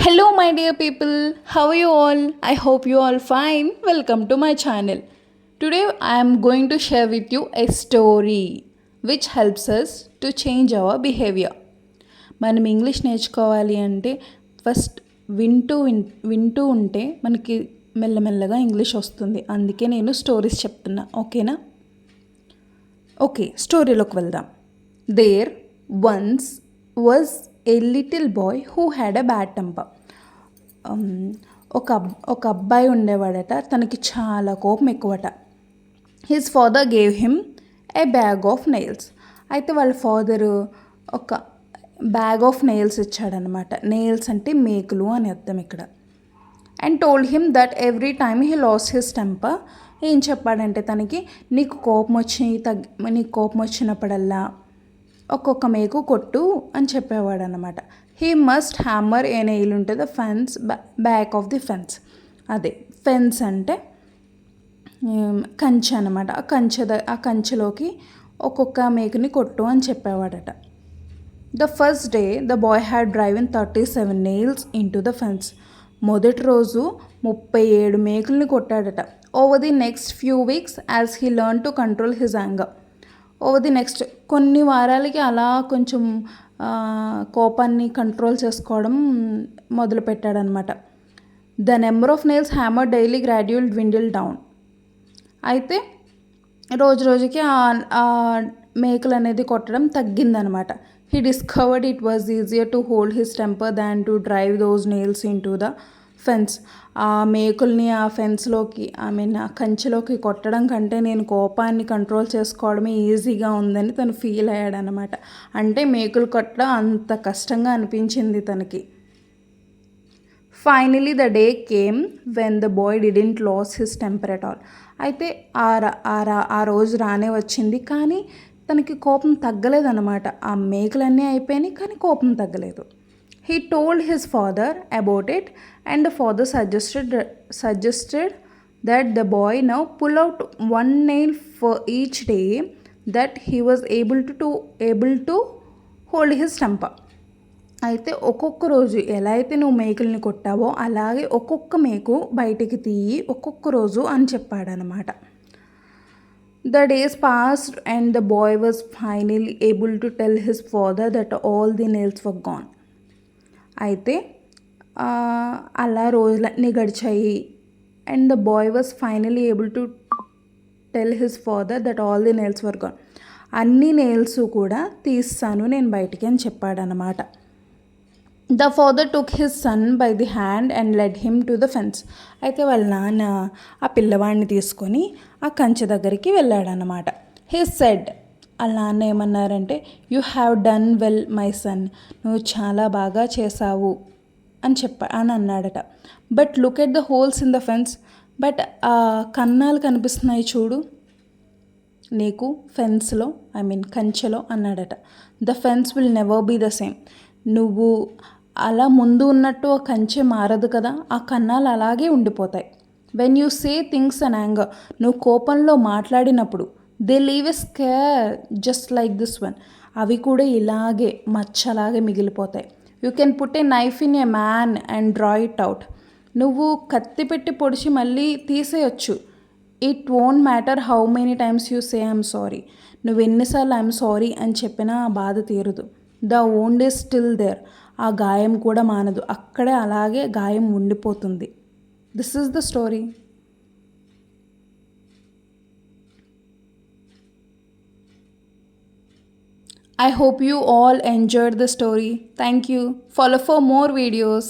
Hello, my dear people. How are you all? I hope you all fine. Welcome to my channel. Today, I am going to share with you a story which helps us to change our behavior. మనం English నేర్చుకోవాలి అంటే first వింటూ ఉంటే మనకి మెల్లమెల్లగా English వస్తుంది. అందుకే నేను స్టోరీస్ చెప్తున్నా. ఓకేనా? ఓకే, స్టోరీలోకి వెళ్దాం. There once was a little boy who had a bad temper. ఒక అబ్బాయి ఉండేవాడట, తనకి చాలా కోపం ఎక్కువట. His father gave him a bag of nails. అయితే వాళ్ళ ఫాదరు ఒక బ్యాగ్ ఆఫ్ నెయిల్స్ ఇచ్చాడనమాట. నెయిల్స్ అంటే మేకులు అని అర్థం ఇక్కడ. And told him that every time he lost his temper. ఏం చెప్పాడంటే తనకి, నీకు కోపం వచ్చినప్పుడల్లా ఒక్కొక్క మేకు కొట్టు అని చెప్పేవాడు అనమాట. He must hammer a nail into the fence back of the fence. అదే ఫెన్స్ అంటే కంచె అనమాట. ఆ కంచెలోకి ఒక్కొక్క మేకుని కొట్టు అని చెప్పేవాడట. The first day the boy had driven 37 nails into the fence. మొదటి రోజు 37 మేకుల్ని కొట్టాడట. Over the next few weeks as he learn to control his anger. Over the next కొన్ని వారాలకి అలా కొంచెం కోపాన్ని కంట్రోల్ చేసుకోవడం మొదలుపెట్టాడనమాట. The number of nails hammer daily gradual dwindled down. అయితే రోజు రోజుకి ఆ మేకులు అనేది కొట్టడం తగ్గిందనమాట. He discovered it was easier to hold his temper than to drive those nails into the fence. ఆ మేకుల్ని ఆ ఫెన్స్లోకి ఆ కంచెలోకి కొట్టడం కంటే నేను కోపాన్ని కంట్రోల్ చేసుకోవడమే ఈజీగా ఉందని తను ఫీల్ అయ్యాడనమాట. అంటే మేకులు కొట్టడం అంత కష్టంగా అనిపించింది తనకి. Finally the day came when the boy didn't lose his temper at all. అయితే ఆ రోజు రానే వచ్చింది, కానీ తనకి కోపం తగ్గలేదన్నమాట. ఆ మేకులన్నీ అయిపోయినాయి, కానీ కోపం తగ్గలేదు. He told his father about it, and the father suggested that the boy now pull out one nail for each day that he was able to hold his temper. అయితే ఒక్కొక్క రోజు ఎలా అయితే నువ్వు మేకుల్ని కొట్టావో అలాగే ఒక్కొక్క మేకు బయటికి తీయి ఒక్కొక్క రోజు అని చెప్పాడనమాట. The days passed and the boy was finally able to tell his father that all the nails were gone. అయితే అలా రోజులన్నీ గడిచాయి. And the boy was finally able to tell his father that all the nails were gone. అన్ని nails కూడా తీస్తాను నేను బయటికి అని చెప్పాడనమాట. The father took his son by the hand and led him to the fence. అయితే వాళ్ళ నాన్న ఆ పిల్లవాడిని తీసుకొని ఆ కంచె దగ్గరికి వెళ్ళాడనమాట. హిస్ సెడ్, వాళ్ళ నాన్న ఏమన్నారంటే, you have done well my son, నువ్వు చాలా బాగా చేసావు అని అన్నాడట. But look at the holes in the fence. But ఆ కన్నాలు కనిపిస్తున్నాయి చూడు నీకు ఫెన్స్లో, కంచెలో అన్నాడట. The fence will never be the same. నువ్వు అలా ముందు ఉన్నట్టు ఆ కంచె మారదు కదా, ఆ కన్నాలు అలాగే ఉండిపోతాయి. When you say things and anger, నువ్వు కోపంలో మాట్లాడినప్పుడు they leave a scar just like this one. అవి కూడా ఇలాగే మచ్చలాగే మిగిలిపోతాయి. You can put a knife in a man and draw it out. నువ్వు కత్తి పెట్టి పొడిచి మళ్ళీ తీసేయచ్చు. It won't matter how many times you say I'm sorry. నువ్వు ఎన్నిసార్లు ఐఎమ్ సారీ అని చెప్పినా ఆ బాధ తీరదు. The wound is still there. ఆ గాయం కూడా మానదు, అక్కడే అలాగే గాయం ఉండిపోతుంది. This is the story. I hope you all enjoyed the story. Thank you. Follow for more videos.